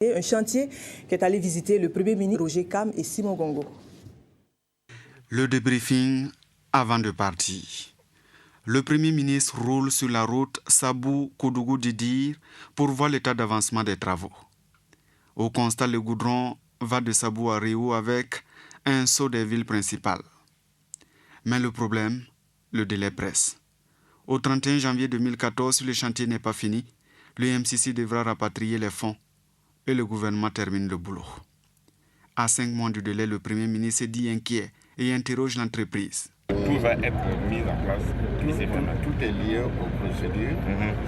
Un chantier qu'est allé visiter le Premier ministre Roger Kam et Simon Gongo. Le débriefing avant de partir. Le Premier ministre roule sur la route Sabou-Koudougou-Didir pour voir l'état d'avancement des travaux. Au constat, le goudron va de Sabou à Réou avec un saut des villes principales. Mais le problème, le délai presse. Au 31 janvier 2014, si le chantier n'est pas fini, le MCC devra rapatrier les fonds et le gouvernement termine le boulot. À 5 mois du délai, le Premier ministre s'est dit inquiet et interroge l'entreprise. Tout va être mis en place. Tout est lié aux procédures.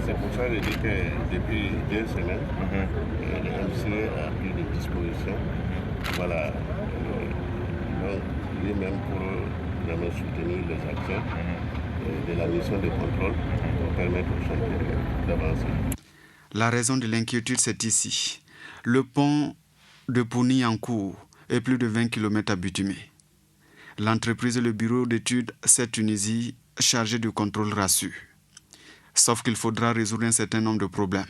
C'est pour ça que je dis que depuis 2 semaines, le MC a pris des dispositions. Voilà. Donc, lui-même pour vraiment soutenir les actions de la mission de contrôle pour permettre au chantier d'avancer. La raison de l'inquiétude, c'est ici. Le pont de Pouni en cours est plus de 20 km à bitumer. L'entreprise et le bureau d'études CET Tunisie chargé du contrôle rassurent. Sauf qu'il faudra résoudre un certain nombre de problèmes.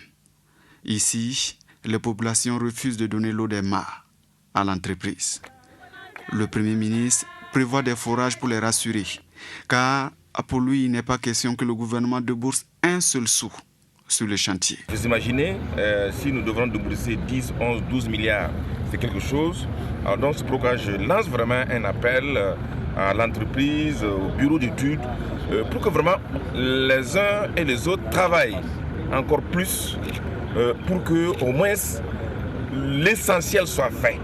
Ici, les populations refusent de donner l'eau des mares à l'entreprise. Le Premier ministre prévoit des forages pour les rassurer, car pour lui, il n'est pas question que le gouvernement débourse un seul sou sur le chantier. Vous imaginez, si nous devrons débourser 10, 11, 12 milliards, c'est quelque chose. Alors donc c'est pourquoi je lance vraiment un appel à l'entreprise, au bureau d'études, pour que vraiment les uns et les autres travaillent encore plus pour que au moins l'essentiel soit fait.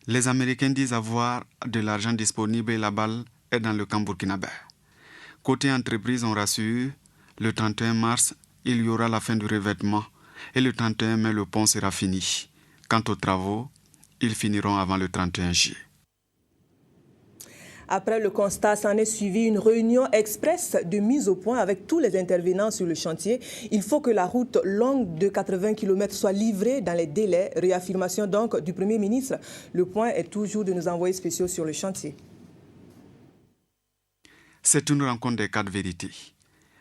Les Américains disent avoir de l'argent disponible et la balle est dans le camp burkinabé. Côté entreprise, on rassure, le 31 mars, il y aura la fin du revêtement et le 31 mai, le pont sera fini. Quant aux travaux, ils finiront avant le 31 juillet. Après le constat, s'en est suivi une réunion express de mise au point avec tous les intervenants sur le chantier. Il faut que la route longue de 80 km soit livrée dans les délais. Réaffirmation donc du Premier ministre. Le point est toujours de nos envoyés spéciaux sur le chantier. C'est une rencontre des 4 vérités.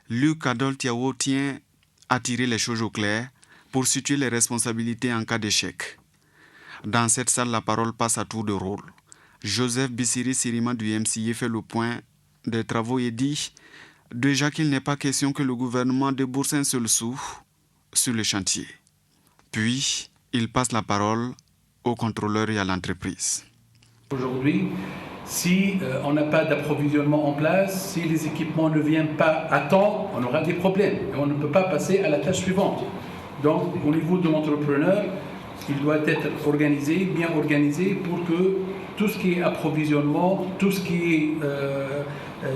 Luc Adol Tiao tient à tirer les choses au clair pour situer les responsabilités en cas d'échec. Dans cette salle, la parole passe à tour de rôle. Joseph Bissiri Sirima du MCA fait le point des travaux et dit déjà qu'il n'est pas question que le gouvernement débourse un seul sou sur le chantier. Puis, il passe la parole au contrôleur et à l'entreprise. Aujourd'hui, si on n'a pas d'approvisionnement en place, si les équipements ne viennent pas à temps, on aura des problèmes et on ne peut pas passer à la tâche suivante. Donc, au niveau de l'entrepreneur, il doit être organisé, bien organisé pour que tout ce qui est approvisionnement, tout ce qui est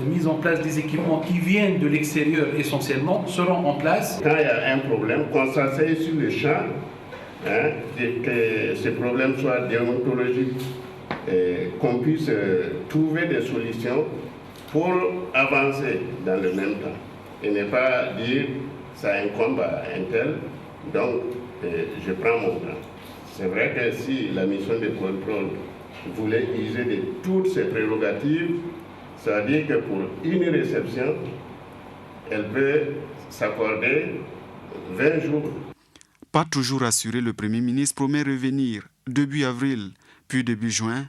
mise en place des équipements qui viennent de l'extérieur essentiellement seront en place. Quand il y a un problème, qu'on s'asseye sur le champ, que ces problèmes soient déontologiques, qu'on puisse trouver des solutions pour avancer dans le même temps. Et ne pas dire ça incombe à un tel, donc je prends mon temps. C'est vrai que si la mission de contrôle voulait user de toutes ses prérogatives, ça veut dire que pour une réception, elle peut s'accorder 20 jours. Pas toujours assuré, le Premier ministre promet revenir début avril, puis début juin,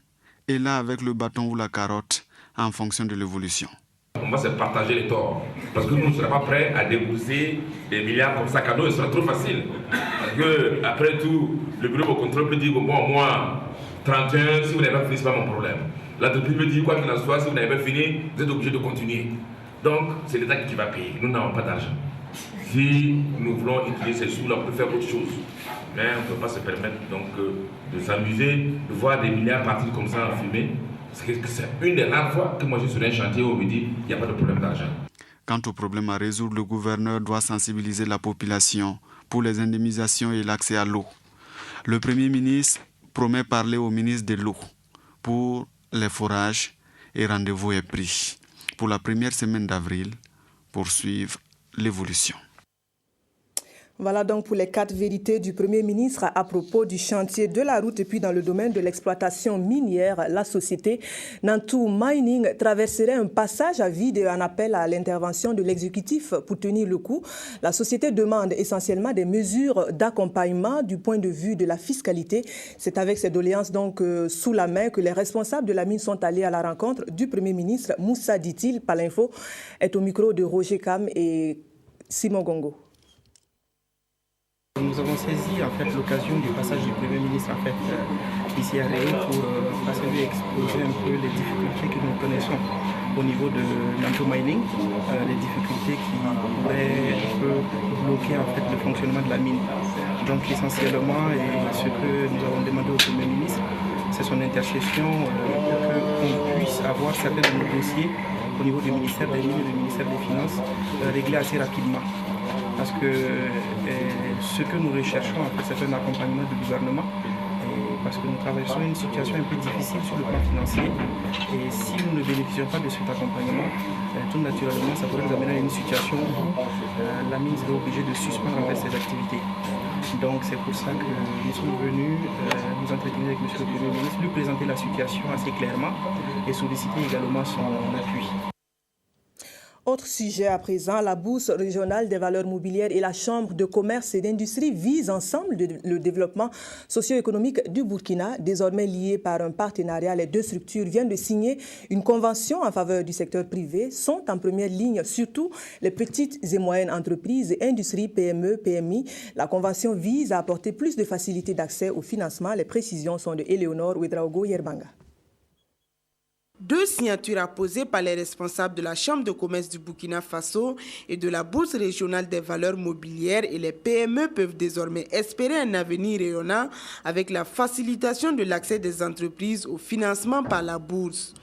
et là avec le bâton ou la carotte, en fonction de l'évolution. Pour moi, c'est partager les torts. Parce que nous ne serons pas prêts à débourser des milliards comme ça cadeau, ce sera trop facile. Parce que, après tout, le bureau de contrôle peut dire, bon, moi, 31, si vous n'avez pas fini, ce n'est pas mon problème. L'entreprise peut dire, quoi qu'il en soit, si vous n'avez pas fini, vous êtes obligé de continuer. Donc, c'est l'État qui va payer. Nous n'avons pas d'argent. Si nous voulons utiliser ces sous-là, on peut faire autre chose. Mais on ne peut pas se permettre donc, de s'amuser, de voir des milliards partir comme ça en fumée. C'est une des rares fois que moi je suis sur un chantier où on me dit qu'il n'y a pas de problème d'argent. Quant au problème à résoudre, le gouverneur doit sensibiliser la population pour les indemnisations et l'accès à l'eau. Le Premier ministre promet parler au ministre de l'eau pour les forages et rendez-vous est pris pour la première semaine d'avril pour suivre l'évolution. Voilà donc pour les 4 vérités du Premier ministre à propos du chantier de la route. Et puis dans le domaine de l'exploitation minière, la société Nantou Mining traverserait un passage à vide et un appel à l'intervention de l'exécutif pour tenir le coup. La société demande essentiellement des mesures d'accompagnement du point de vue de la fiscalité. C'est avec ces doléances donc sous la main que les responsables de la mine sont allés à la rencontre du Premier ministre. Moussa dit-il, Palinfo est au micro de Roger Kam et Simon Gongo. Nous avons saisi l'occasion du passage du Premier ministre ici à Réé pour passer lui exposer un peu les difficultés que nous connaissons au niveau de Nantou Mining, les difficultés qui pourraient bloquer le fonctionnement de la mine. Donc essentiellement, ce que nous avons demandé au Premier ministre, c'est son intercession pour qu'on puisse avoir certains de nos dossiers au niveau du ministère des Mines et du ministère des Finances réglés assez rapidement. Parce que ce que nous recherchons, c'est un accompagnement du gouvernement. Parce que nous traversons une situation un peu difficile sur le plan financier. Et si nous ne bénéficions pas de cet accompagnement, tout naturellement, ça pourrait nous amener à une situation où la mine serait obligée de suspendre ses activités. Donc c'est pour ça que nous sommes venus nous entretenir avec M. le Premier ministre, lui présenter la situation assez clairement et solliciter également son appui. Autre sujet à présent, la Bourse régionale des valeurs mobilières et la Chambre de commerce et d'industrie visent ensemble le développement socio-économique du Burkina. Désormais liés par un partenariat, les 2 structures viennent de signer une convention en faveur du secteur privé. Sont en première ligne surtout les petites et moyennes entreprises et industries PME, PMI. La convention vise à apporter plus de facilité d'accès au financement. Les précisions sont de Éléonore Ouedraogo Yerbanga. 2 signatures apposées par les responsables de la Chambre de commerce du Burkina Faso et de la Bourse régionale des valeurs mobilières et les PME peuvent désormais espérer un avenir rayonnant avec la facilitation de l'accès des entreprises au financement par la bourse.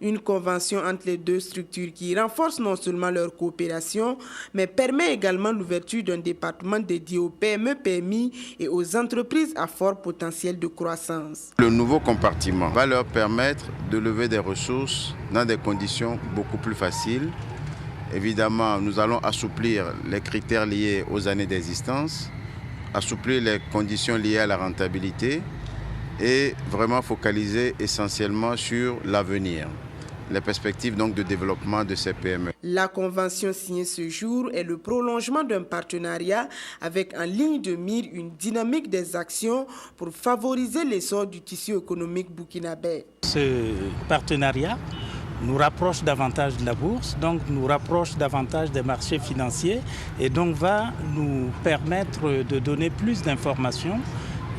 Une convention entre les 2 structures qui renforce non seulement leur coopération, mais permet également l'ouverture d'un département dédié aux PME, PMI et aux entreprises à fort potentiel de croissance. Le nouveau compartiment va leur permettre de lever des ressources dans des conditions beaucoup plus faciles. Évidemment, nous allons assouplir les critères liés aux années d'existence, assouplir les conditions liées à la rentabilité et vraiment focaliser essentiellement sur l'avenir. Les perspectives donc de développement de ces PME. La convention signée ce jour est le prolongement d'un partenariat avec en ligne de mire une dynamique des actions pour favoriser l'essor du tissu économique burkinabé. Ce partenariat nous rapproche davantage de la bourse, donc nous rapproche davantage des marchés financiers et donc va nous permettre de donner plus d'informations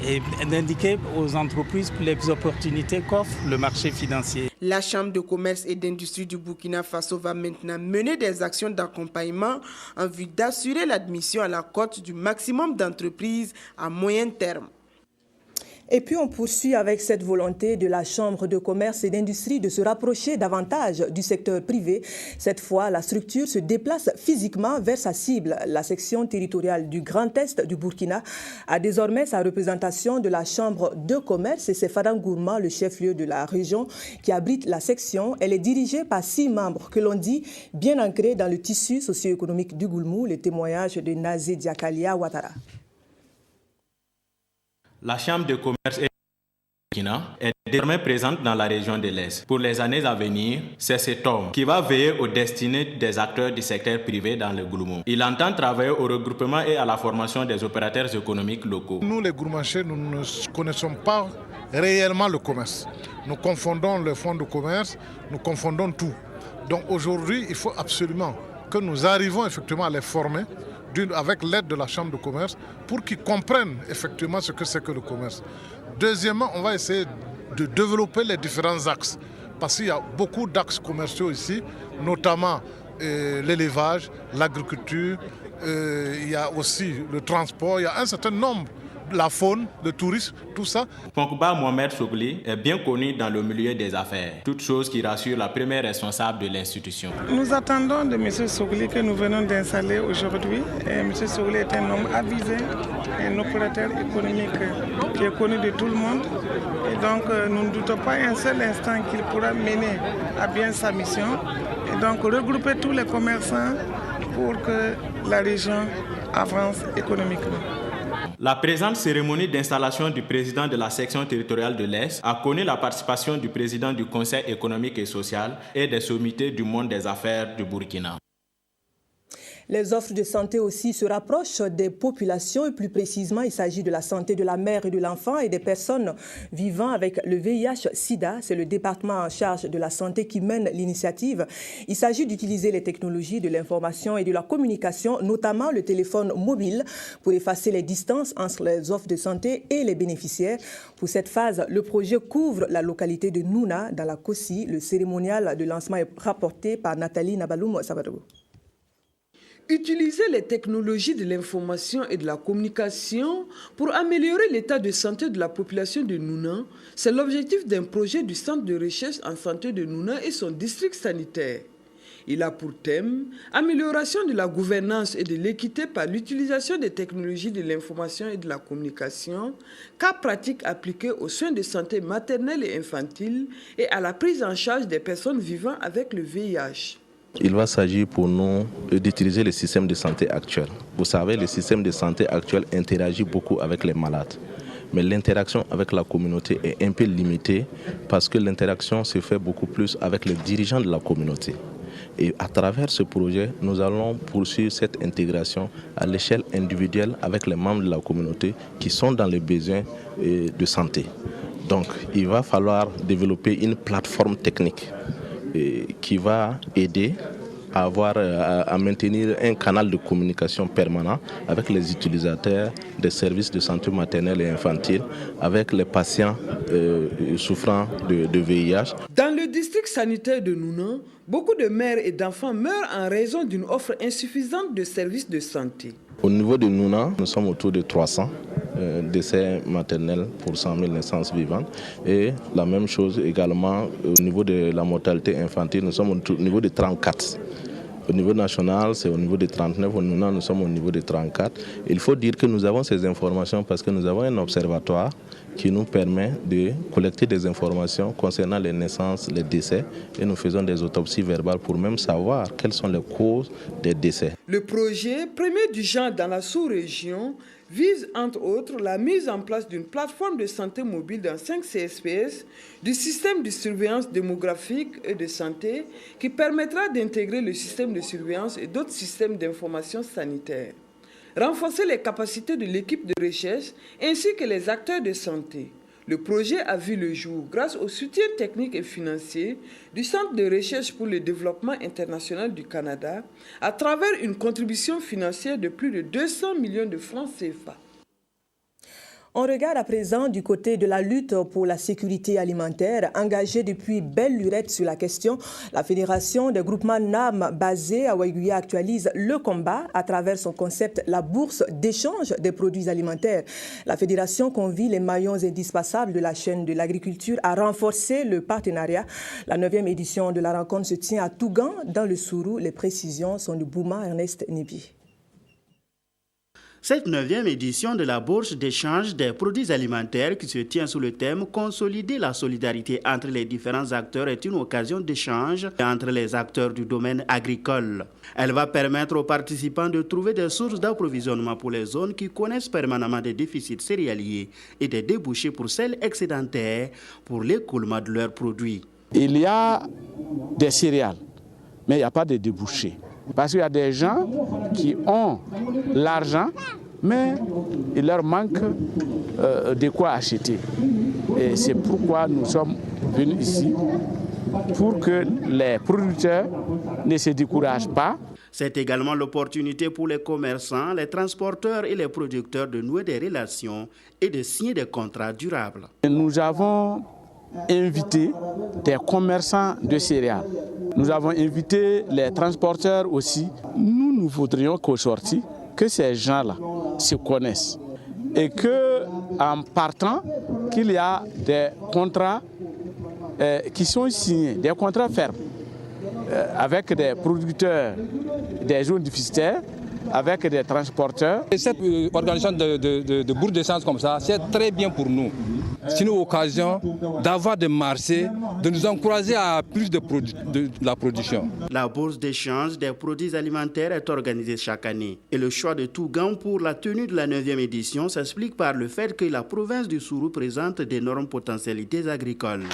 et d'indiquer aux entreprises les opportunités qu'offre le marché financier. La Chambre de commerce et d'industrie du Burkina Faso va maintenant mener des actions d'accompagnement en vue d'assurer l'admission à la cote du maximum d'entreprises à moyen terme. Et puis on poursuit avec cette volonté de la Chambre de commerce et d'industrie de se rapprocher davantage du secteur privé. Cette fois, la structure se déplace physiquement vers sa cible. La section territoriale du Grand Est du Burkina a désormais sa représentation de la Chambre de commerce et c'est Fadangourma, le chef-lieu de la région, qui abrite la section. Elle est dirigée par 6 membres que l'on dit bien ancrés dans le tissu socio-économique du Goulmou. Le témoignage de Nazé Diakalia Ouattara. La Chambre de commerce et Burkina est désormais présente dans la région de l'Est. Pour les années à venir, c'est cet homme qui va veiller aux destinées des acteurs du secteur privé dans le Goulmou. Il entend travailler au regroupement et à la formation des opérateurs économiques locaux. Nous, les gourmanchers, nous ne connaissons pas réellement le commerce. Nous confondons le fonds de commerce, nous confondons tout. Donc aujourd'hui, il faut absolument que nous arrivions effectivement à les former avec l'aide de la Chambre de commerce pour qu'ils comprennent effectivement ce que c'est que le commerce. Deuxièmement, on va essayer de développer les différents axes parce qu'il y a beaucoup d'axes commerciaux ici, notamment l'élevage, l'agriculture, il y a aussi le transport, il y a un certain nombre, la faune, le tourisme, tout ça. Pongba Mohamed Sogli est bien connu dans le milieu des affaires, toute chose qui rassure la première responsable de l'institution. Nous attendons de M. Sogli que nous venons d'installer aujourd'hui. M. Sogli est un homme avisé, un opérateur économique qui est connu de tout le monde. Et donc nous ne doutons pas un seul instant qu'il pourra mener à bien sa mission. Et donc regrouper tous les commerçants pour que la région avance économiquement. La présente cérémonie d'installation du président de la section territoriale de l'Est a connu la participation du président du Conseil économique et social et des sommités du monde des affaires du Burkina. Les offres de santé aussi se rapprochent des populations et plus précisément, il s'agit de la santé de la mère et de l'enfant et des personnes vivant avec le VIH-Sida. C'est le département en charge de la santé qui mène l'initiative. Il s'agit d'utiliser les technologies de l'information et de la communication, notamment le téléphone mobile, pour effacer les distances entre les offres de santé et les bénéficiaires. Pour cette phase, le projet couvre la localité de Nouna, dans la Kossi. Le cérémonial de lancement est rapporté par Nathalie Nabaloum-Sabarou. Utiliser les technologies de l'information et de la communication pour améliorer l'état de santé de la population de Nouna, c'est l'objectif d'un projet du Centre de recherche en santé de Nouna et son district sanitaire. Il a pour thème amélioration de la gouvernance et de l'équité par l'utilisation des technologies de l'information et de la communication, cas pratiques appliqués aux soins de santé maternelle et infantile et à la prise en charge des personnes vivant avec le VIH. Il va s'agir pour nous d'utiliser le système de santé actuel. Vous savez, le système de santé actuel interagit beaucoup avec les malades. Mais l'interaction avec la communauté est un peu limitée parce que l'interaction se fait beaucoup plus avec les dirigeants de la communauté. Et à travers ce projet, nous allons poursuivre cette intégration à l'échelle individuelle avec les membres de la communauté qui sont dans les besoins de santé. Donc, il va falloir développer une plateforme technique qui va aider à maintenir un canal de communication permanent avec les utilisateurs des services de santé maternelle et infantile, avec les patients souffrant de VIH. Dans le district sanitaire de Nouna, beaucoup de mères et d'enfants meurent en raison d'une offre insuffisante de services de santé. Au niveau de Nouna, nous sommes autour de 300 décès maternels pour 100 000 naissances vivantes. Et la même chose également au niveau de la mortalité infantile, nous sommes au niveau de 34. Au niveau national, c'est au niveau de 39. Au Nouna, nous sommes au niveau de 34. Il faut dire que nous avons ces informations parce que nous avons un observatoire qui nous permet de collecter des informations concernant les naissances, les décès, et nous faisons des autopsies verbales pour même savoir quelles sont les causes des décès. Le projet, premier du genre dans la sous-région, vise entre autres la mise en place d'une plateforme de santé mobile dans 5 CSPS, du système de surveillance démographique et de santé qui permettra d'intégrer le système de surveillance et d'autres systèmes d'information sanitaire. Renforcer les capacités de l'équipe de recherche ainsi que les acteurs de santé. Le projet a vu le jour grâce au soutien technique et financier du Centre de recherche pour le développement international du Canada à travers une contribution financière de plus de 200 millions de francs CFA. On regarde à présent du côté de la lutte pour la sécurité alimentaire. Engagée depuis belle lurette sur la question, la Fédération des groupements NAM basée à Waiguya actualise le combat à travers son concept La bourse d'échange des produits alimentaires. La Fédération convie les maillons indispensables de la chaîne de l'agriculture à renforcer le partenariat. La 9e édition de la rencontre se tient à Tougan, dans le Sourou. Les précisions sont de Bouma Ernest Nibi. Cette 9e édition de la bourse d'échange des produits alimentaires qui se tient sous le thème « Consolider la solidarité entre les différents acteurs » est une occasion d'échange entre les acteurs du domaine agricole. Elle va permettre aux participants de trouver des sources d'approvisionnement pour les zones qui connaissent permanemment des déficits céréaliers et des débouchés pour celles excédentaires pour l'écoulement de leurs produits. Il y a des céréales, mais il n'y a pas de débouchés. Parce qu'il y a des gens qui ont l'argent, mais il leur manque de quoi acheter. Et c'est pourquoi nous sommes venus ici, pour que les producteurs ne se découragent pas. C'est également l'opportunité pour les commerçants, les transporteurs et les producteurs de nouer des relations et de signer des contrats durables. Nous avons invité des commerçants de céréales. Nous avons invité les transporteurs aussi. Nous voudrions qu'au sorti, que ces gens-là se connaissent et qu'en partant, qu'il y a des contrats qui sont signés, des contrats fermes avec des producteurs des zones déficitaires, avec des transporteurs. Cette organisation de bourse d'échange comme ça, c'est très bien pour nous. c'est une occasion d'avoir des marchés, de nous encourager à plus de la production. La bourse d'échange des produits alimentaires est organisée chaque année. Et le choix de Tougan pour la tenue de la 9e édition s'explique par le fait que la province du Sourou présente d'énormes potentialités agricoles.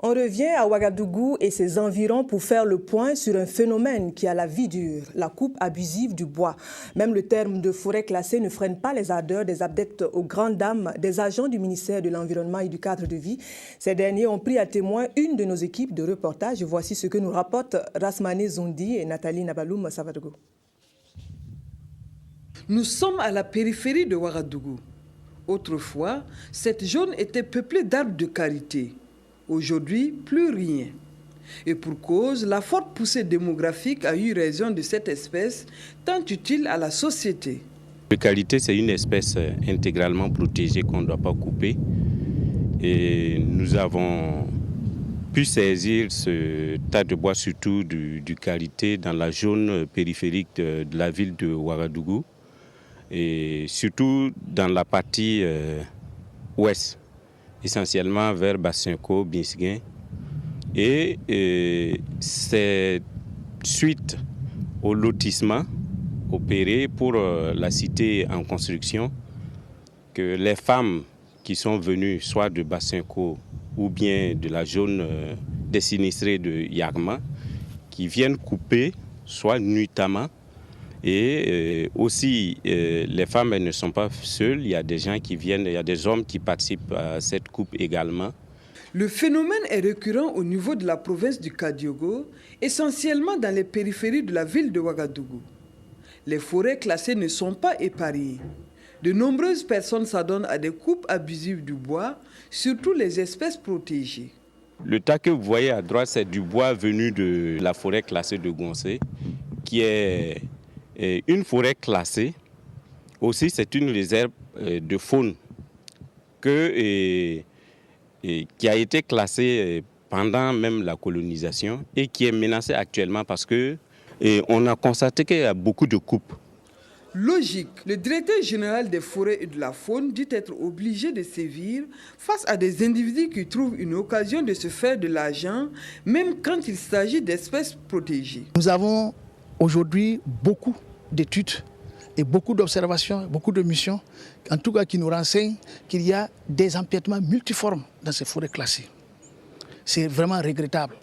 On revient à Ouagadougou et ses environs pour faire le point sur un phénomène qui a la vie dure, la coupe abusive du bois. Même le terme de forêt classée ne freine pas les ardeurs des adeptes aux grandes dames des agents du ministère de l'Environnement et du Cadre de vie. Ces derniers ont pris à témoin une de nos équipes de reportage. Voici ce que nous rapportent Rasmane Zondi et Nathalie Nabaloum Savadogo. Nous sommes à la périphérie de Ouagadougou. Autrefois, cette zone était peuplée d'arbres de karité. Aujourd'hui, plus rien. Et pour cause, la forte poussée démographique a eu raison de cette espèce, tant utile à la société. Le karité, c'est une espèce intégralement protégée qu'on ne doit pas couper. Et nous avons pu saisir ce tas de bois, surtout du karité, dans la zone périphérique de la ville de Ouagadougou. Et surtout dans la partie ouest, essentiellement vers Bassinko, Binsguin. Et c'est suite au lotissement opéré pour la cité en construction que les femmes qui sont venues soit de Bassinko ou bien de la zone des sinistrés de Yagma, qui viennent couper, soit nuitamment. Et aussi, les femmes, elles ne sont pas seules. Il y a des gens qui viennent, il y a des hommes qui participent à cette coupe également. Le phénomène est récurrent au niveau de la province du Kadiogo, essentiellement dans les périphéries de la ville de Ouagadougou. Les forêts classées ne sont pas épargnées. De nombreuses personnes s'adonnent à des coupes abusives du bois, surtout les espèces protégées. Le tas que vous voyez à droite, c'est du bois venu de la forêt classée de Goncé, qui est une forêt classée. Aussi, c'est une réserve de faune qui a été classée pendant même la colonisation et qui est menacée actuellement parce qu'on a constaté qu'il y a beaucoup de coupes. Logique, le directeur général des forêts et de la faune dit être obligé de sévir face à des individus qui trouvent une occasion de se faire de l'argent, même quand il s'agit d'espèces protégées. Nous avons aujourd'hui beaucoup d'études et beaucoup d'observations, beaucoup de missions, en tout cas qui nous renseignent qu'il y a des empiètements multiformes dans ces forêts classées. C'est vraiment regrettable.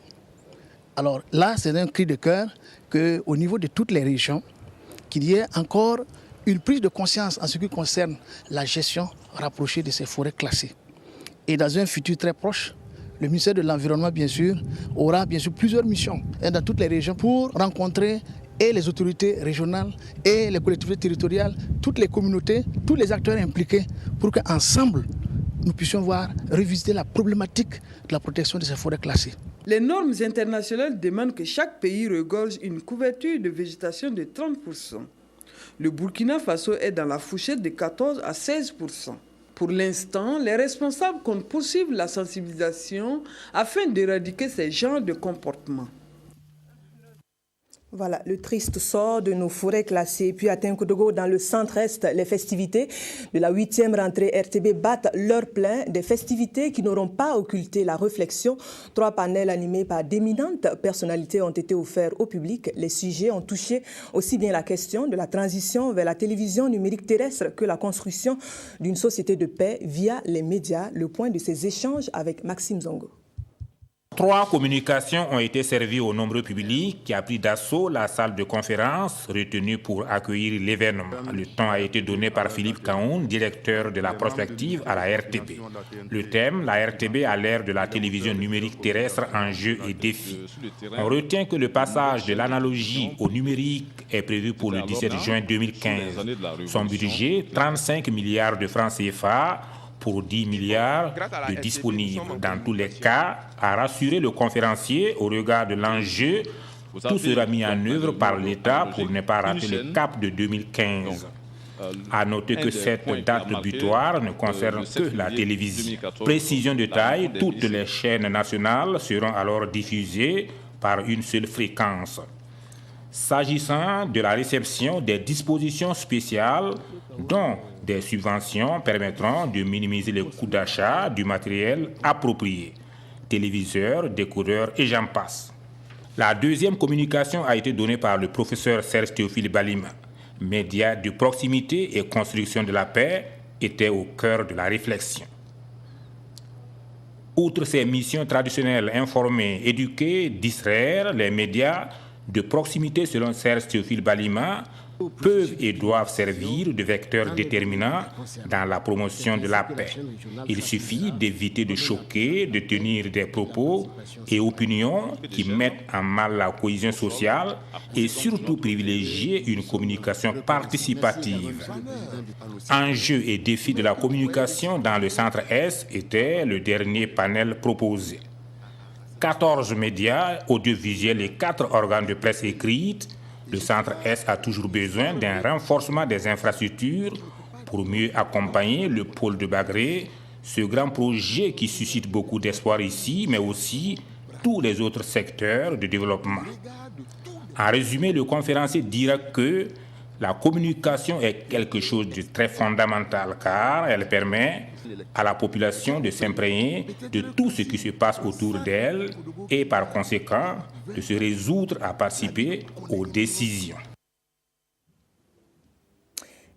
Alors là, c'est un cri de cœur qu'au niveau de toutes les régions, qu'il y ait encore une prise de conscience en ce qui concerne la gestion rapprochée de ces forêts classées. Et dans un futur très proche, le ministère de l'Environnement, bien sûr, aura bien sûr plusieurs missions dans toutes les régions pour rencontrer et les autorités régionales et les collectivités territoriales, toutes les communautés, tous les acteurs impliqués, pour qu'ensemble, nous puissions revisiter la problématique de la protection de ces forêts classées. Les normes internationales demandent que chaque pays regorge une couverture de végétation de 30%. Le Burkina Faso est dans la fourchette de 14 à 16%. Pour l'instant, les responsables comptent poursuivre la sensibilisation afin d'éradiquer ces genres de comportements. Voilà, le triste sort de nos forêts classées. Puis à Tinkodogo, dans le centre-est, les festivités de la 8e rentrée RTB battent leur plein. Des festivités qui n'auront pas occulté la réflexion. 3 panels animés par d'éminentes personnalités ont été offerts au public. Les sujets ont touché aussi bien la question de la transition vers la télévision numérique terrestre que la construction d'une société de paix via les médias. Le point de ces échanges avec Maxime Zongo. 3 communications ont été servies au nombreux public qui a pris d'assaut la salle de conférence retenue pour accueillir l'événement. Le temps a été donné par Philippe Kaoun, directeur de la prospective à la RTB. Le thème, la RTB à l'ère de la télévision numérique terrestre, enjeux et défis. On retient que le passage de l'analogie au numérique est prévu pour le 17 juin 2015. Son budget, 35 milliards de francs CFA, pour 10 milliards de disponibles. Dans tous les cas, a rassuré le conférencier au regard de l'enjeu, tout sera mis en œuvre par l'État pour ne pas rater le cap de 2015. À noter que cette date butoir ne concerne que la télévision. Précision de taille, toutes les chaînes nationales seront alors diffusées par une seule fréquence. S'agissant de la réception des dispositions spéciales, dont Des subventions permettront de minimiser les coûts d'achat du matériel approprié, téléviseurs, décodeurs et j'en passe. La deuxième communication a été donnée par le professeur Serge Théophile Balima. Médias de proximité et construction de la paix étaient au cœur de la réflexion. Outre ses missions traditionnelles, informer, éduquer, distraire, les médias de proximité, selon Serge Théophile Balima, peuvent et doivent servir de vecteurs déterminants dans la promotion de la paix. Il suffit d'éviter de choquer, de tenir des propos et opinions qui mettent en mal la cohésion sociale et surtout privilégier une communication participative. Enjeux et défis de la communication dans le Centre S était le dernier panel proposé. 14 médias audiovisuels et 4 organes de presse écrite, le Centre S a toujours besoin d'un renforcement des infrastructures pour mieux accompagner le pôle de Bagré, ce grand projet qui suscite beaucoup d'espoir ici, mais aussi tous les autres secteurs de développement. En résumé, le conférencier dira que la communication est quelque chose de très fondamental car elle permet à la population de s'imprégner de tout ce qui se passe autour d'elle et par conséquent de se résoudre à participer aux décisions.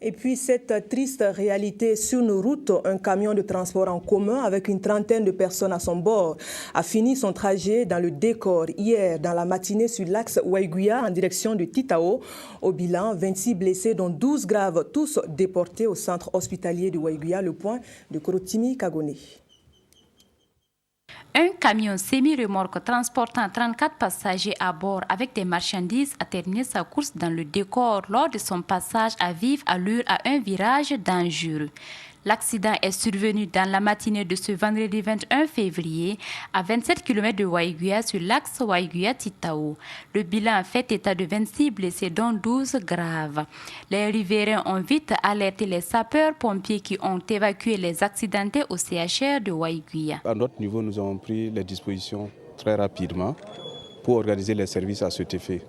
Et puis cette triste réalité sur nos routes, un camion de transport en commun avec une trentaine de personnes à son bord a fini son trajet dans le décor hier dans la matinée sur l'axe Waiguia en direction de Titao. Au bilan, 26 blessés dont 12 graves, tous déportés au centre hospitalier de Waiguia, le point de Korotimi Kagone. Un camion semi-remorque transportant 34 passagers à bord avec des marchandises a terminé sa course dans le décor lors de son passage à vive allure à un virage dangereux. L'accident est survenu dans la matinée de ce vendredi 21 février à 27 km de Waiguia sur l'axe Waiguia-Titao. Le bilan fait état de 26 blessés dont 12 graves. Les riverains ont vite alerté les sapeurs-pompiers qui ont évacué les accidentés au CHR de Waiguia. À notre niveau, nous avons pris les dispositions très rapidement pour organiser les services à cet effet.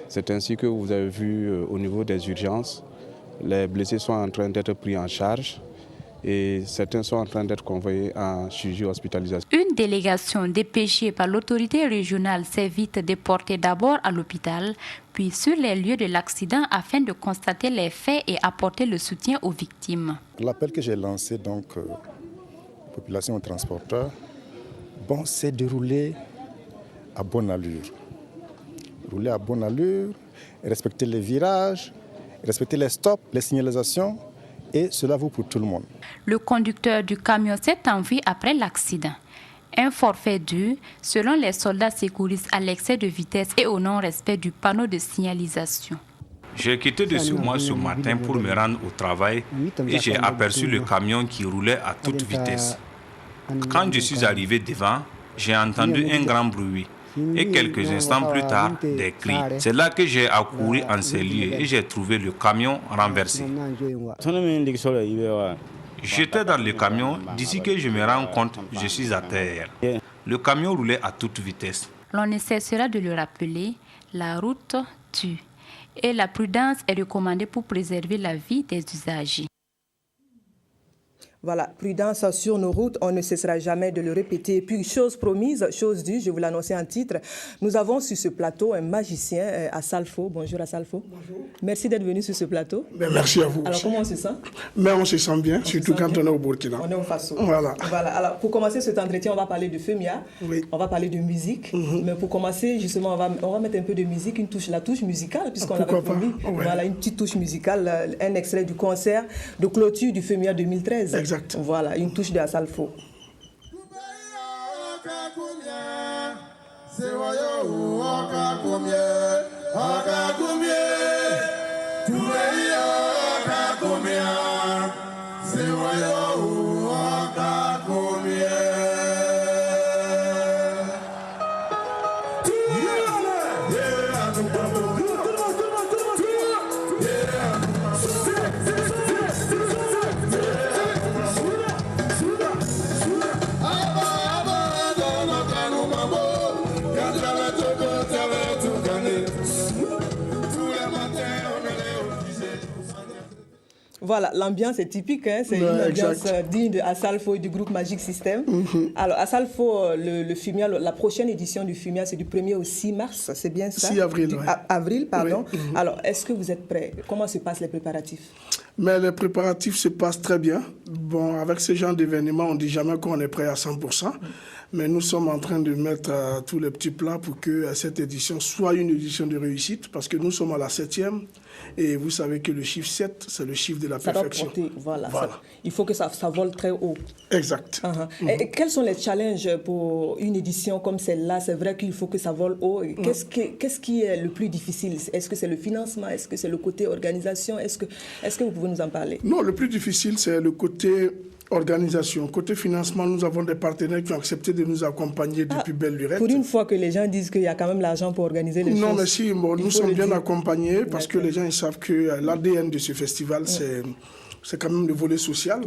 C'est ainsi que vous avez vu au niveau des urgences, les blessés sont en train d'être pris en charge et certains sont en train d'être convoyés en chirurgie hospitalisation. Une délégation dépêchée par l'autorité régionale s'est vite déportée d'abord à l'hôpital, puis sur les lieux de l'accident afin de constater les faits et apporter le soutien aux victimes. L'appel que j'ai lancé donc aux populations et transporteurs, c'est de rouler à bonne allure. Rouler à bonne allure, respecter les virages, respecter les stops, les signalisations. Et cela vaut pour tout le monde. Le conducteur du camion s'est enfui après l'accident. Un forfait dû, selon les soldats secouristes, à l'excès de vitesse et au non-respect du panneau de signalisation. J'ai quitté de chez moi ce matin pour me rendre au travail et j'ai aperçu le camion qui roulait à toute vitesse. Quand je suis arrivé devant, j'ai entendu un grand bruit. Et quelques instants plus tard, des cris. C'est là que j'ai accouru en ces lieux et j'ai trouvé le camion renversé. J'étais dans le camion, d'ici que je me rends compte, je suis à terre. Le camion roulait à toute vitesse. L'on ne cessera de le rappeler, la route tue. Et la prudence est recommandée pour préserver la vie des usagers. Voilà, prudence sur nos routes, on ne cessera jamais de le répéter. Et puis, chose promise, chose due, je vous l'annonçais en titre, nous avons sur ce plateau un magicien, Assalfo. Bonjour Assalfo. Bonjour. Merci d'être venu sur ce plateau. Merci à vous. Alors, comment on se sent? On se sent bien, surtout quand on est au Burkina. On est au Faso. Voilà. Alors, pour commencer cet entretien, on va parler de FEMIA, on va parler de musique. Mais pour commencer, justement, on va mettre un peu de musique, la touche musicale, puisqu'on l'avait promis. Voilà, une petite touche musicale, un extrait du concert de clôture du FEMIA 2013. Exact. Voilà, une touche de Assalfo. Voilà, l'ambiance est typique, hein, c'est une ambiance digne de Asalfo et du groupe Magic System. Alors, Asalfo, le FUMIA, la prochaine édition du FUMIA, c'est du 1er au 6 mars, c'est bien ça? 6 avril, avril, pardon. Oui. Alors, est-ce que vous êtes prêts? Comment se passent les préparatifs? Mais les préparatifs se passent très bien. Bon, avec ce genre d'événement, on ne dit jamais qu'on est prêt à 100%. Mais nous sommes en train de mettre tous les petits plans pour que cette édition soit une édition de réussite, parce que nous sommes à la 7e, et vous savez que le chiffre 7, c'est le chiffre de la perfection. Ça doit porter, voilà. Ça, il faut que ça vole très haut. Exact. Et quels sont les challenges pour une édition comme celle-là? C'est vrai qu'il faut que ça vole haut. Qu'est-ce qui est le plus difficile? Est-ce que c'est le financement? Est-ce que c'est le côté organisation? Est-ce que vous pouvez nous en parler? Non, le plus difficile, c'est le côté organisation. Côté financement, nous avons des partenaires qui ont accepté de nous accompagner depuis belle lurette. Pour une fois que les gens disent qu'il y a quand même l'argent pour organiser les choses. Non, mais si, nous sommes bien accompagnés parce que les gens ils savent que l'ADN de ce festival, c'est quand même le volet social.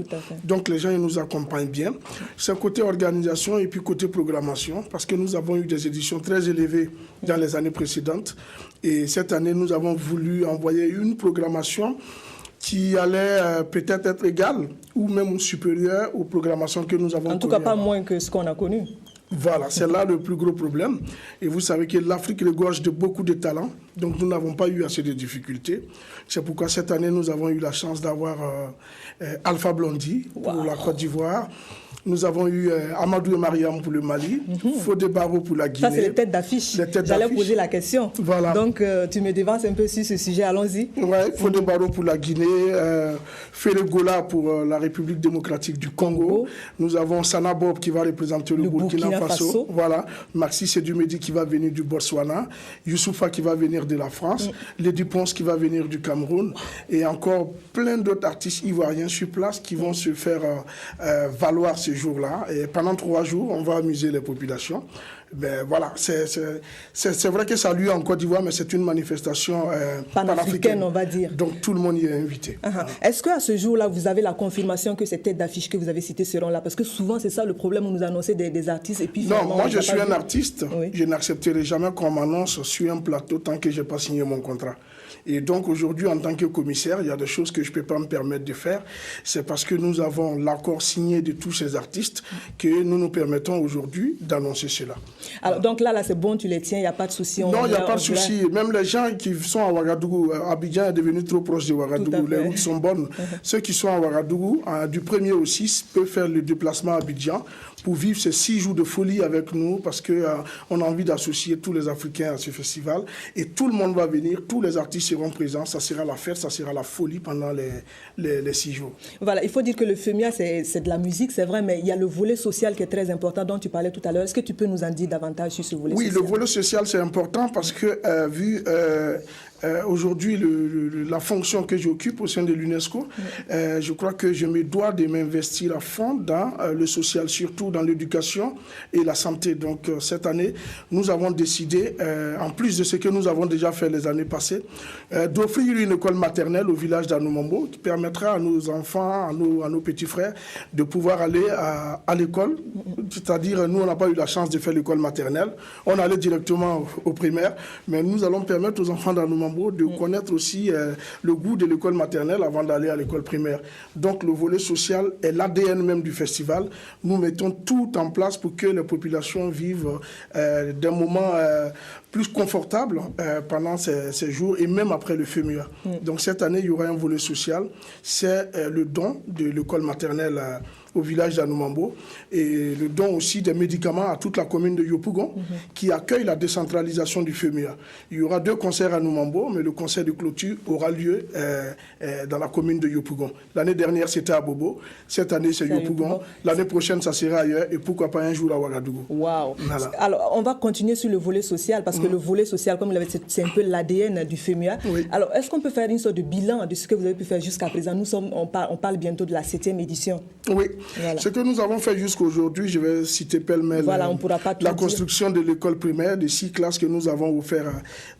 Donc les gens ils nous accompagnent bien. C'est côté organisation et puis côté programmation, parce que nous avons eu des éditions très élevées dans les années précédentes. Et cette année, nous avons voulu envoyer une programmation qui allait peut-être être égale ou même supérieure aux programmations que nous avons connues. En tout cas, pas moins que ce qu'on a connu. Voilà, c'est là le plus gros problème. Et vous savez que l'Afrique regorge de beaucoup de talents, donc nous n'avons pas eu assez de difficultés. C'est pourquoi cette année, nous avons eu la chance d'avoir Alpha Blondy pour la Côte d'Ivoire. Nous avons eu Amadou et Mariam pour le Mali, Fodé Barreau pour la Guinée. Ça, c'est les têtes d'affiche. J'allais poser la question. Voilà. Donc, tu me devances un peu sur ce sujet. Allons-y. Oui, Fodé Barreau pour la Guinée, Félix Gola pour la République démocratique du Congo. Nous avons Sana Bob qui va représenter le Burkina Faso. Voilà. Maxi Sedumedi qui va venir du Botswana. Youssoufa qui va venir de la France. Lady Ponce qui va venir du Cameroun. Et encore plein d'autres artistes ivoiriens sur place qui vont se faire valoir ce jour-là. Et pendant 3 jours, on va amuser les populations. Ben voilà, c'est vrai que ça a lieu en Côte d'Ivoire, mais c'est une manifestation panafricaine, on va dire. Donc tout le monde y est invité. Est-ce qu'à ce jour-là, vous avez la confirmation que ces têtes d'affiche que vous avez citées seront là? Parce que souvent, c'est ça le problème, on nous annonce des artistes et puis... Non, moi je suis un artiste, je n'accepterai jamais qu'on m'annonce sur un plateau tant que je n'ai pas signé mon contrat. Et donc aujourd'hui, en tant que commissaire, il y a des choses que je ne peux pas me permettre de faire. C'est parce que nous avons l'accord signé de tous ces artistes que nous nous permettons aujourd'hui d'annoncer cela. Alors donc là c'est bon, tu les tiens, il n'y a pas de souci? Non, il n'y a pas de souci. Même les gens qui sont à Ouagadougou, Abidjan est devenu trop proche de Ouagadougou, les routes sont bonnes. Ceux qui sont à Ouagadougou, du 1er au 6, peuvent faire le déplacement à Abidjan pour vivre ces 6 jours de folie avec nous, parce qu'on a envie d'associer tous les Africains à ce festival. Et tout le monde va venir, tous les artistes seront présents, ça sera la fête, ça sera la folie pendant les 6 jours. Voilà, il faut dire que le FEMIA, c'est de la musique, c'est vrai, mais il y a le volet social qui est très important, dont tu parlais tout à l'heure. Est-ce que tu peux nous en dire davantage sur ce volet social? Oui, le volet social, c'est important parce que, aujourd'hui, la fonction que j'occupe au sein de l'UNESCO, je crois que je me dois de m'investir à fond dans le social, surtout dans l'éducation et la santé. Donc, cette année, nous avons décidé, en plus de ce que nous avons déjà fait les années passées, d'offrir une école maternelle au village d'Anoumambo qui permettra à nos enfants, à nos petits frères, de pouvoir aller à l'école. C'est-à-dire, nous, on n'a pas eu la chance de faire l'école maternelle. On allait directement au primaire, mais nous allons permettre aux enfants d'Anoumambo de connaître aussi le goût de l'école maternelle avant d'aller à l'école primaire. Donc le volet social est l'ADN même du festival. Nous mettons tout en place pour que les populations vivent des moments plus confortables pendant ces jours et même après le FEMIA. Donc cette année, il y aura un volet social. C'est le don de l'école maternelle au village d'Anoumambo et le don aussi des médicaments à toute la commune de Yopougon qui accueille la décentralisation du FEMIA. Il y aura 2 concerts à Anoumambo, mais le concert de clôture aura lieu dans la commune de Yopougon. L'année dernière, c'était à Bobo. Cette année, c'est Yopougon. L'année prochaine, ça sera ailleurs et pourquoi pas un jour à Ouagadougou. Waouh. Voilà. Alors, on va continuer sur le volet social parce que le volet social, comme vous l'avez dit, c'est un peu l'ADN du FEMIA. Alors, est-ce qu'on peut faire une sorte de bilan de ce que vous avez pu faire jusqu'à présent? On parle bientôt de la 7e édition. Oui. ce que nous avons fait jusqu'à aujourd'hui, je vais citer pêle-mêle la construction de l'école primaire, de 6 classes que nous avons offert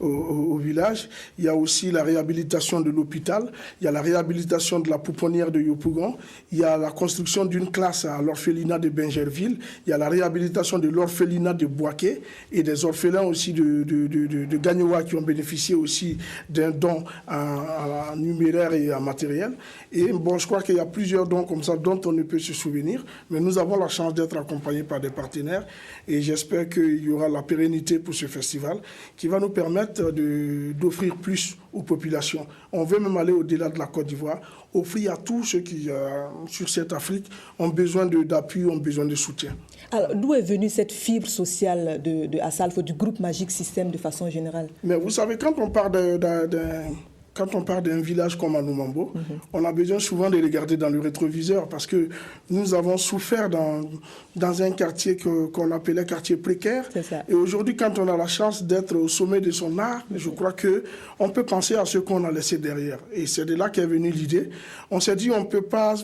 au village. Il y a aussi la réhabilitation de l'hôpital, il y a la réhabilitation de la pouponnière de Yopougon, il y a la construction d'une classe à l'orphelinat de Benjerville, il y a la réhabilitation de l'orphelinat de Boaké et des orphelins aussi de Gagnoua qui ont bénéficié aussi d'un don en numéraire et en matériel. Et bon, je crois qu'il y a plusieurs dons comme ça dont on ne peut se souvenir, mais nous avons la chance d'être accompagnés par des partenaires et j'espère qu'il y aura la pérennité pour ce festival qui va nous permettre d'offrir plus aux populations. On veut même aller au-delà de la Côte d'Ivoire, offrir à tous ceux qui, sur cette Afrique, ont besoin d'appui, ont besoin de soutien. Alors, d'où est venue cette fibre sociale de Assalfo, du groupe Magic System de façon générale? Mais vous savez, quand on parle d'un village comme Anoumambo, on a besoin souvent de regarder dans le rétroviseur parce que nous avons souffert dans un quartier qu'on appelait quartier précaire. Et aujourd'hui, quand on a la chance d'être au sommet de son art, je crois qu'on peut penser à ce qu'on a laissé derrière. Et c'est de là qu'est venue l'idée. On s'est dit, on ne peut pas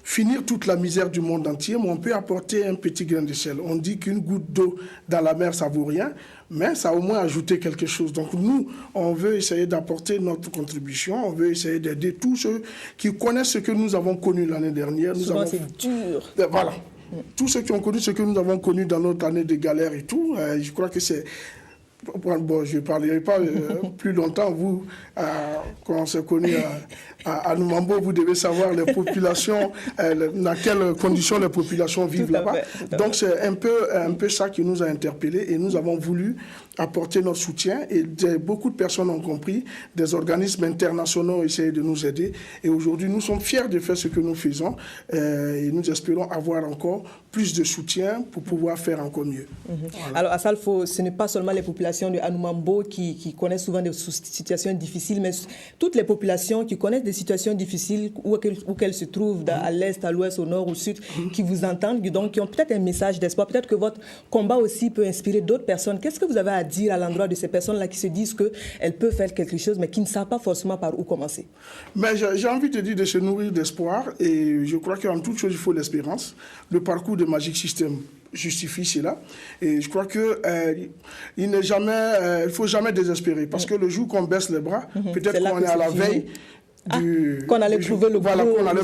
finir toute la misère du monde entier, mais on peut apporter un petit grain de sel. On dit qu'une goutte d'eau dans la mer, ça ne vaut rien, mais ça a au moins ajouté quelque chose. Donc nous, on veut essayer d'apporter notre contribution, on veut essayer d'aider tous ceux qui connaissent ce que nous avons connu l'année dernière. Souvent, c'est dur. Voilà. Tous ceux qui ont connu ce que nous avons connu dans notre année de galère et tout, je crois que c'est... Bon, je ne parlerai pas plus longtemps. Vous, quand on s'est connu à Anoumambo, vous devez savoir les populations, dans quelles conditions les populations vivent là-bas. Donc c'est un peu ça qui nous a interpellés et nous avons voulu apporter notre soutien et beaucoup de personnes ont compris, des organismes internationaux ont essayé de nous aider et aujourd'hui nous sommes fiers de faire ce que nous faisons et nous espérons avoir encore plus de soutien pour pouvoir faire encore mieux. Voilà. Alors Assalfo, ce n'est pas seulement les populations de Anoumambo qui connaissent souvent des situations difficiles, mais toutes les populations qui connaissent des situations difficiles où qu'elles se trouvent à l'est, à l'ouest, au nord, au sud, qui vous entendent, donc qui ont peut-être un message d'espoir, peut-être que votre combat aussi peut inspirer d'autres personnes. Qu'est-ce que vous avez à dire à l'endroit de ces personnes-là qui se disent qu'elles peuvent faire quelque chose, mais qui ne savent pas forcément par où commencer? Mais j'ai envie de dire de se nourrir d'espoir et je crois qu'en toute chose, il faut l'espérance. Le parcours de Magic System justifie cela. Et je crois qu'il ne faut jamais désespérer parce que le jour qu'on baisse les bras, peut-être qu'on est à la veille. Qu'on allait trouver le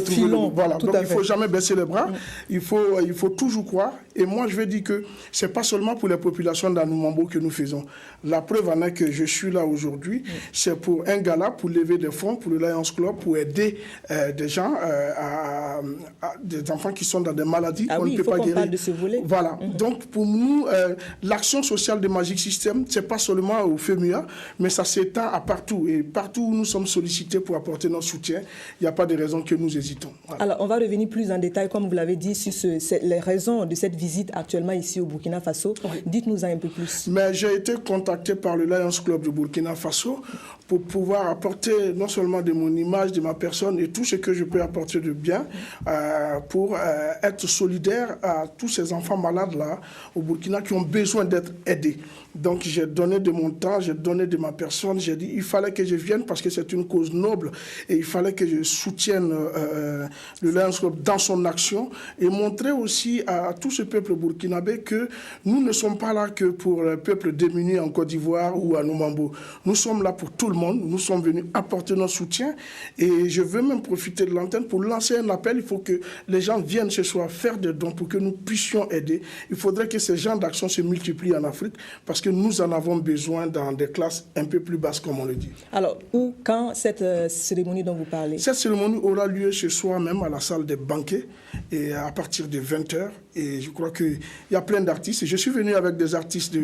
filon. Donc il ne faut jamais baisser les bras, il faut toujours croire. Et moi je veux dire que ce n'est pas seulement pour les populations d'Anoumambo que nous faisons. La preuve en est que je suis là aujourd'hui, c'est pour un gala, pour lever des fonds, pour le Lions Club, pour aider des gens, des enfants qui sont dans des maladies qu'on ne peut pas guérir. De ce volet. Voilà. Donc pour nous, l'action sociale de Magic System, ce n'est pas seulement au FEMUA, mais ça s'étend à partout. Et partout où nous sommes sollicités pour apporter notre soutien, il n'y a pas de raison que nous hésitons. Voilà. Alors, on va revenir plus en détail, comme vous l'avez dit, sur les raisons de cette visite actuellement ici au Burkina Faso. Oui. Dites-nous un peu plus. Mais j'ai été contacté par le Lions Club du Burkina Faso pour pouvoir apporter non seulement de mon image, de ma personne et tout ce que je peux apporter de bien pour être solidaire à tous ces enfants malades-là au Burkina qui ont besoin d'être aidés. Donc j'ai donné de mon temps, j'ai donné de ma personne, j'ai dit il fallait que je vienne parce que c'est une cause noble et il fallait que je soutienne le Lions Club dans son action et montrer aussi à tout ce peuple burkinabé que nous ne sommes pas là que pour le peuple démuni en Côte d'Ivoire ou à Anoumambo. Nous sommes là pour tout le monde, nous sommes venus apporter notre soutien et je veux même profiter de l'antenne pour lancer un appel. Il faut que les gens viennent ce soir faire des dons pour que nous puissions aider. Il faudrait que ces genres d'actions se multiplient en Afrique parce que nous en avons besoin dans des classes un peu plus basses, comme on le dit. Alors, où, quand cette cérémonie dont vous parlez? Cette cérémonie aura lieu ce soir même à la salle des banquets et à partir de 20h. Et je crois qu'il y a plein d'artistes. Je suis venu avec des artistes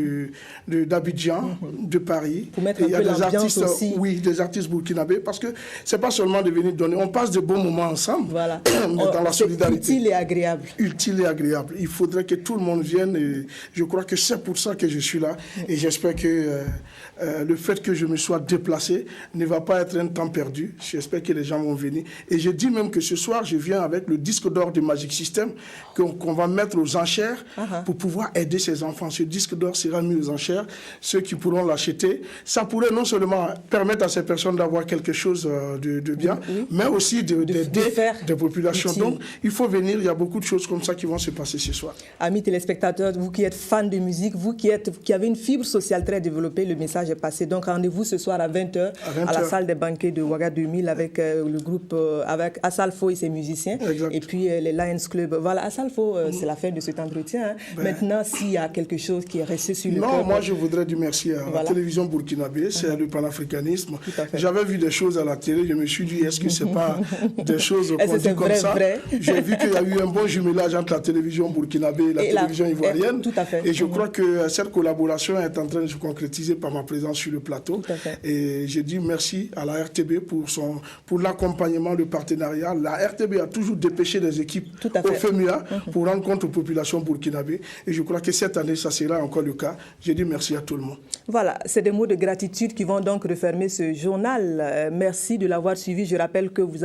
d'Abidjan, de Paris. Pour mettre un peu l'ambiance aussi. Oui, des artistes burkinabés, parce que ce n'est pas seulement de venir donner. On passe de bons moments ensemble, voilà. Dans la solidarité. Utile et agréable. Utile et agréable. Il faudrait que tout le monde vienne et je crois que c'est pour ça que je suis là. Et j'espère que le fait que je me sois déplacé ne va pas être un temps perdu. J'espère que les gens vont venir. Et je dis même que ce soir, je viens avec le disque d'or de Magic System qu'on va mettre aux enchères pour pouvoir aider ces enfants. Ce disque d'or sera mis aux enchères. Ceux qui pourront l'acheter, ça pourrait non seulement permettre à ces personnes d'avoir quelque chose de bien, mais aussi d'aider des populations. Utile. Donc, il faut venir, il y a beaucoup de choses comme ça qui vont se passer ce soir. Amis téléspectateurs, vous qui êtes fans de musique, vous qui avez une fibre sociale très développée, le message est passé. Donc, rendez-vous ce soir à 20h à la salle des banquets de Ouaga 2000 avec le groupe, avec Assalfo et ses musiciens, et puis les Lions Club. Voilà, Assalfo, c'est la fin de cet entretien. Maintenant, s'il y a quelque chose qui est resté sur le cœur... Non, moi je voudrais dire merci à la télévision burkinabé, c'est le panafricanisme. J'avais vu des choses à la télé, je me suis dit, est-ce que ce n'est pas des choses qu'on dit comme ça? J'ai vu qu'il y a eu un bon jumelage entre la télévision burkinabé et la télévision ivoirienne. Et je crois que cette collaboration est en train de se concrétiser par ma présence sur le plateau. Et je dis merci à la RTB pour l'accompagnement, le partenariat. La RTB a toujours dépêché des équipes au FEMUA pour rendre compte aux populations burkinabées. Et je crois que cette année, ça sera encore le cas. Je dis merci à tout le monde. Voilà, c'est des mots de gratitude qui vont donc refermer ce journal. Merci de l'avoir suivi. Je rappelle que vous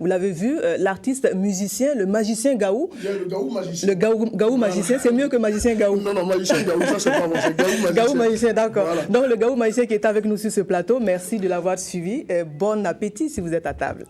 l'avez vu, l'artiste musicien, le magicien Gaou. Le Gaou magicien. Le Gaou magicien, c'est mieux que magicien Gaou. Non, magicien Gaou, ça c'est pas bon, c'est Gaou magicien. Gaou magicien, d'accord. Voilà. Donc le Gaou magicien qui est avec nous sur ce plateau, merci de l'avoir suivi. Bon appétit si vous êtes à table.